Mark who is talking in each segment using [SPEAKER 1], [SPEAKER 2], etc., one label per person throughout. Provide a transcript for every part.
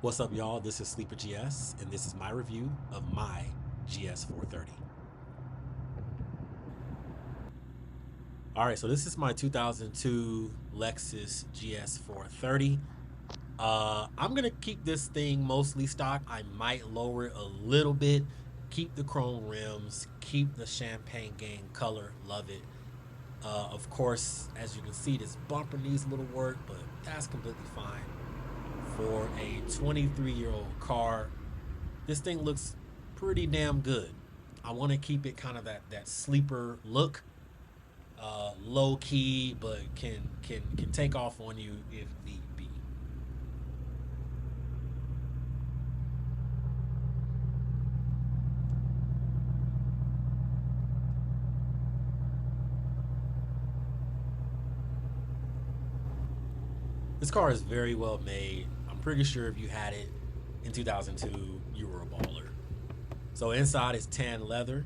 [SPEAKER 1] What's up, y'all? This is Sleeper GS, and this is my review of my GS430. All right, so this is my 2002 Lexus GS430. I'm gonna keep this thing mostly stock. I might lower it a little bit, keep the chrome rims, keep the champagne gang color, love it. Of course, as you can see, this bumper needs a little work, but that's completely fine. For a 23-year-old car, this thing looks pretty damn good. I want to keep it kind of that sleeper look, low key, but can take off on you if need be. This car is very well made. I'm pretty sure if you had it in 2002, you were a baller. So inside is tan leather.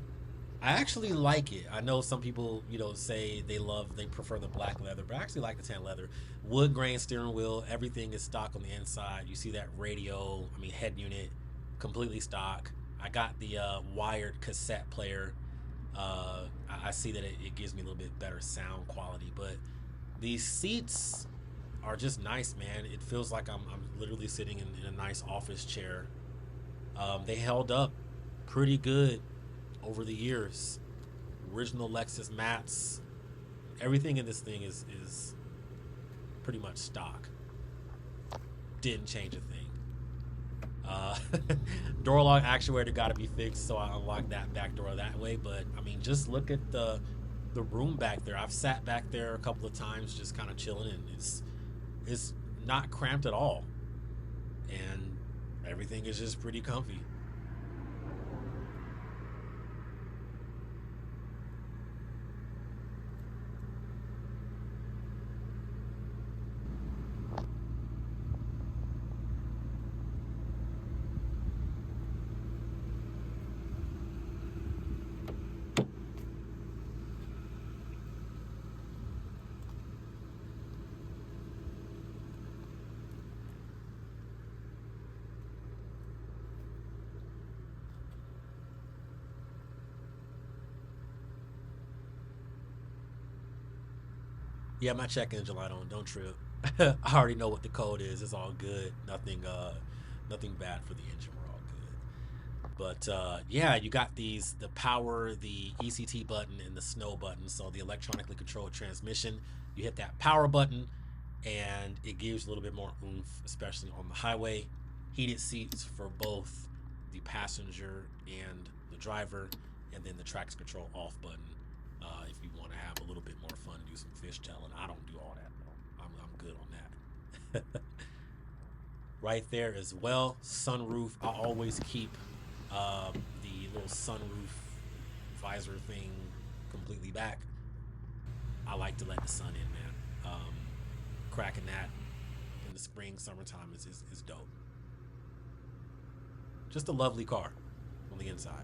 [SPEAKER 1] I actually like it. I know some people, say they prefer the black leather, but I actually like the tan leather. Wood grain steering wheel, everything is stock on the inside. You see that head unit, completely stock. I got the wired cassette player. I see that it gives me a little bit better sound quality, but these seats are just nice, man. It feels like I'm literally sitting in a nice office chair. They held up pretty good over the years. Original Lexus mats. Everything in this thing is pretty much stock. Didn't change a thing. Door lock actuator got to be fixed, so I unlocked that back door that way. But just look at the room back there. I've sat back there a couple of times, just kind of chilling, and it's not cramped at all, and everything is just pretty comfy. Yeah, my check engine light on. Don't trip. I already know what the code is. It's all good. Nothing bad for the engine. We're all good. But yeah, you got the power, the ECT button, and the snow button. So the electronically controlled transmission. You hit that power button, and it gives a little bit more oomph, especially on the highway. Heated seats for both the passenger and the driver, and then the traction control off button. If you want to have a little bit more fun, do some fishtailing. I don't do all that though. I'm good on that. Right there as well, sunroof. I always keep the little sunroof visor thing completely back. I like to let the sun in, man. Cracking that in the spring, summertime is dope. Just a lovely car on the inside.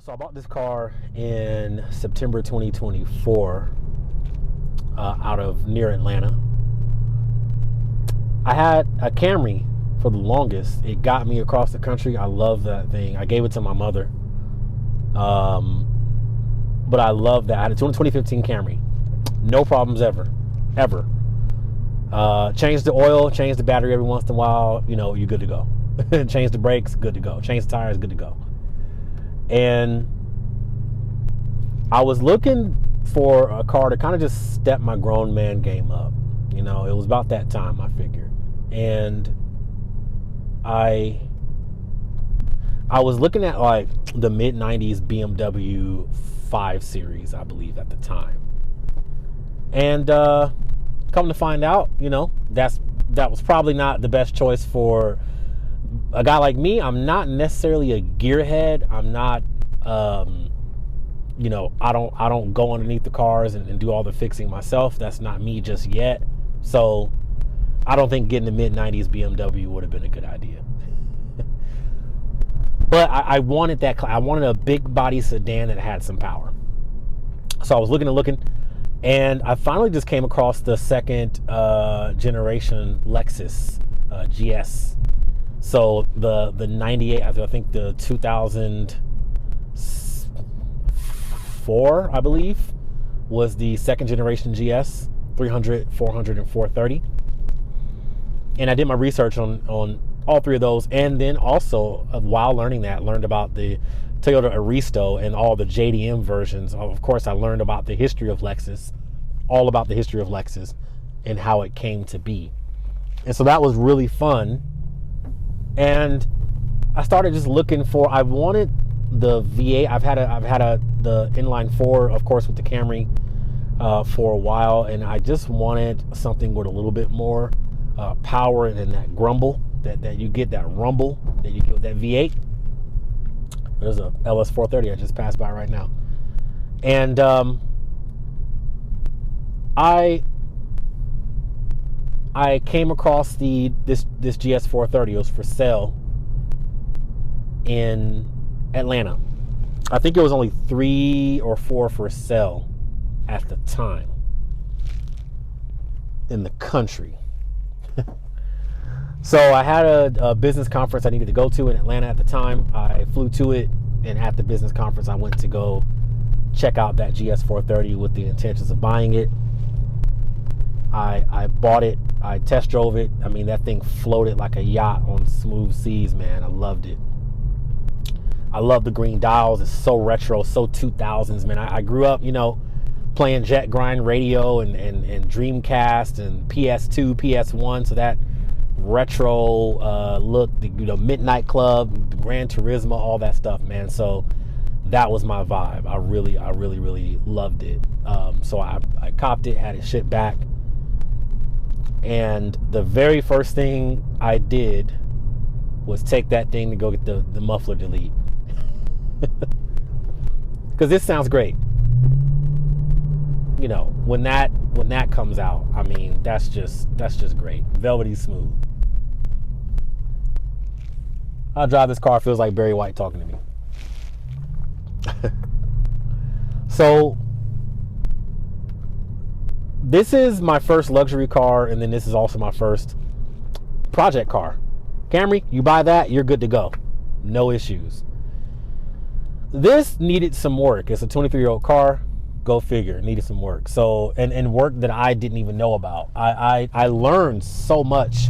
[SPEAKER 1] So I bought this car in September 2024 out of near Atlanta. I had a Camry for the longest. It got me across the country. I love that thing. I gave it to my mother. But I love that. I had a 2015 Camry. No problems ever. Change the oil, change the battery every once in a while. You're good to go. Change the brakes, good to go. Change the tires, good to go. And I was looking for a car to kind of just step my grown man game up. It was about that time, I figured. And I was looking at like the mid 90s BMW 5 Series, I believe at the time. And come to find out, that was probably not the best choice for a guy like me. I'm not necessarily a gearhead. I'm not, I don't go underneath the cars and do all the fixing myself. That's not me just yet. So I don't think getting the mid-90s BMW would have been a good idea. But I wanted that. I wanted a big body sedan that had some power. So I was looking, and I finally just came across the second generation Lexus GS. So the 98, I think the 2004, I believe, was the second generation GS, 300, 400, and 430. And I did my research on all three of those, and then also while learning that, learned about the Toyota Aristo and all the JDM versions. Of course, I learned about the history of Lexus, all about the history of Lexus and how it came to be. And so that was really fun. And I started just looking for, I wanted the V8. I've had the inline 4, of course, with the Camry for a while, and I just wanted something with a little bit more power and that grumble that you get, that rumble that you get with that V8. There's a LS430 I just passed by right now, and I came across this GS430. It was for sale in Atlanta. I think it was only 3 or 4 for sale at the time in the country. So I had a business conference I needed to go to in Atlanta at the time. I flew to it, and at the business conference I went to go check out that GS430 with the intentions of buying it. I bought it. I test drove it. I mean, that thing floated like a yacht on smooth seas, man. I loved it. I love the green dials. It's so retro, so 2000s, man. I grew up, playing Jet Grind Radio and Dreamcast and PS2, PS1. So that retro look, the Midnight Club, Gran Turismo, all that stuff, man. So that was my vibe. I really loved it. So I copped it, had it shipped back. And the very first thing I did was take that thing to go get the muffler delete. Because this sounds great. When that comes out, I mean, that's just great. Velvety smooth. I'll drive this car, feels like Barry White talking to me. So this is my first luxury car, and then this is also my first project car. Camry, you buy that, you're good to go. No issues. This needed some work. It's a 23-year-old car. Go figure. Needed some work. So, and work that I didn't even know about. I learned so much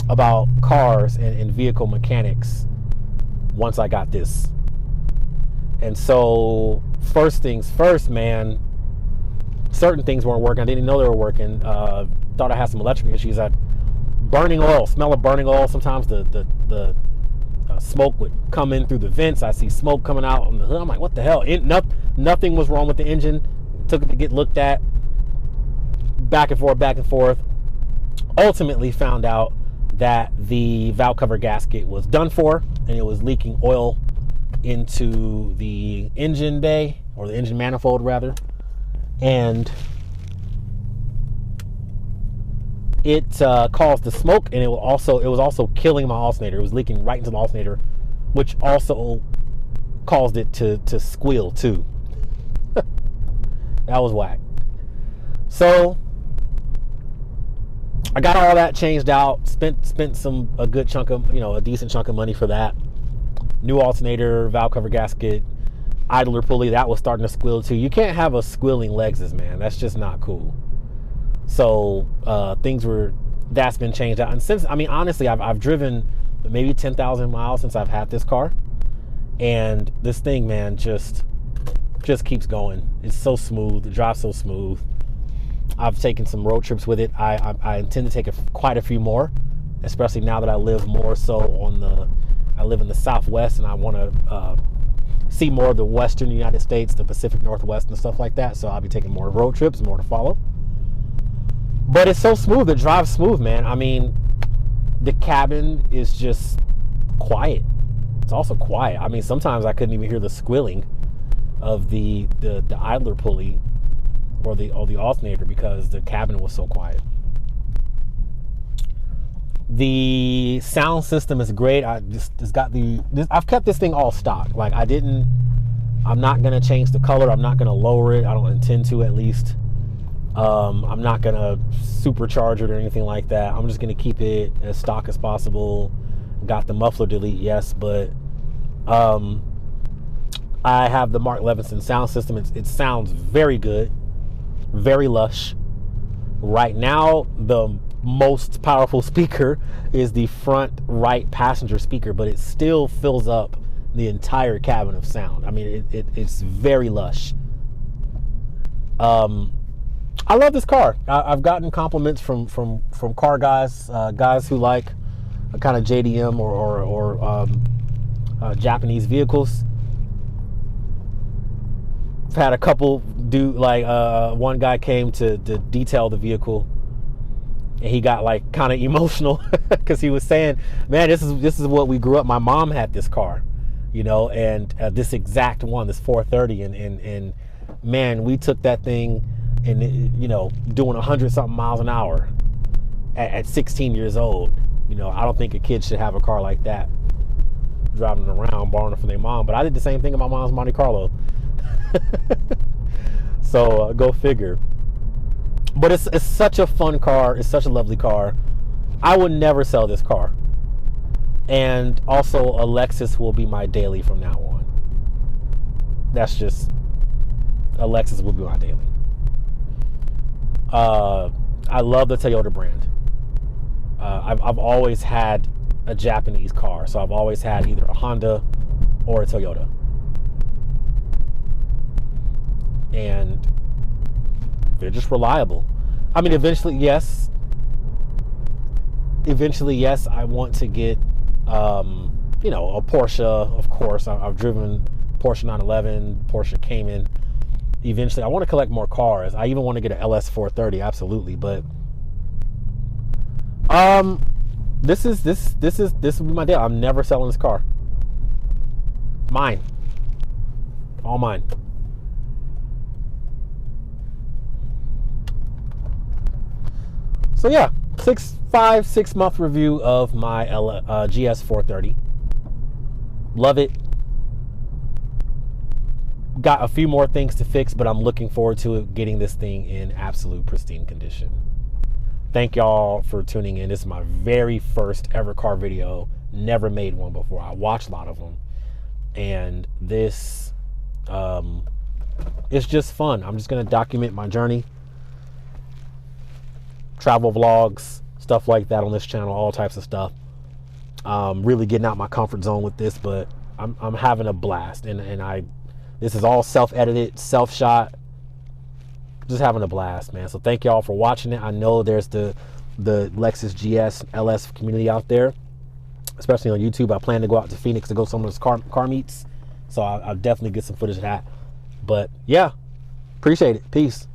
[SPEAKER 1] about cars and vehicle mechanics once I got this. And so, first things first, man, certain things weren't working. I didn't know they were working. Thought I had some electrical issues. Burning oil, smell of burning oil. Sometimes the smoke would come in through the vents. I see smoke coming out on the hood. I'm like, what the hell? Nothing was wrong with the engine. Took it to get looked at. Back and forth. Ultimately found out that the valve cover gasket was done for, and it was leaking oil into the engine bay, or the engine manifold rather. And it caused the smoke, and it was also killing my alternator. It was leaking right into the alternator, which also caused it to squeal too. That was whack. So I got all that changed out. Spent a good chunk of, a decent chunk of money for that. New alternator, valve cover gasket, idler pulley, that was starting to squeal too. You can't have a squealing Lexus, man. That's just not cool. So that's been changed out. And since, honestly, I've driven maybe 10,000 miles since I've had this car, and this thing, man, just keeps going. It's so smooth. It drives so smooth. I've taken some road trips with it. I intend to take quite a few more, especially now that I live more so I live in the Southwest, and I want to see more of the Western United States, the Pacific Northwest and stuff like that. So I'll be taking more road trips, more to follow. But it's so smooth. It drives smooth, man. The cabin is just quiet. It's also quiet. Sometimes I couldn't even hear the squealing of the idler pulley or the alternator because the cabin was so quiet.
[SPEAKER 2] The sound system is great. I've kept this thing all stock. Like I'm not gonna change the color. I'm not gonna lower it. I don't intend to, at least. I'm not gonna supercharge it or anything like that. I'm just gonna keep it as stock as possible. Got the muffler delete, yes, but I have the Mark Levinson sound system. It sounds very good, very lush. Right now, the most powerful speaker is the front right passenger speaker, but it still fills up the entire cabin of sound. I mean, it's very lush. I love this car. I've gotten compliments from car guys, guys who like a kind of JDM or Japanese vehicles. I've had a couple do, like one guy came to detail the vehicle, and he got like kind of emotional because he was saying, man, this is what we grew up. My mom had this car, you know, and this exact one, this 430, and man, we took that thing and, you know, doing 100 something miles an hour at 16 years old. You know, I don't think a kid should have a car like that driving around, borrowing it from their mom. But I did the same thing in my mom's Monte Carlo. So go figure. But it's such a fun car. It's such a lovely car. I would never sell this car. And also, a Lexus will be my daily from now on. That's just, a Lexus will be my daily. I love the Toyota brand. I've always had a Japanese car, so I've always had either a Honda or a Toyota. And they're just reliable. I mean, eventually, yes, I want to get, you know, a Porsche, of course. I've driven Porsche 911, Porsche Cayman. Eventually, I want to collect more cars. I even want to get an LS430, absolutely. But this will be my deal. I'm never selling this car. Mine, all mine. So yeah, 6 month review of my GS430. Love it. Got a few more things to fix, but I'm looking forward to it, getting this thing in absolute pristine condition. Thank y'all for tuning in. This is my very first ever car video. Never made one before. I watched a lot of them, and this it's just fun. I'm just gonna document my journey, travel vlogs, stuff like that on this channel, all types of stuff. Really getting out my comfort zone with this, but I'm having a blast, and this is all self-edited, self-shot. Just having a blast, man. So thank y'all for watching it. I know there's the Lexus GS LS community out there, especially on YouTube. I plan to go out to Phoenix to go to some of those car meets, so I'll definitely get some footage of that. But yeah, appreciate it. Peace.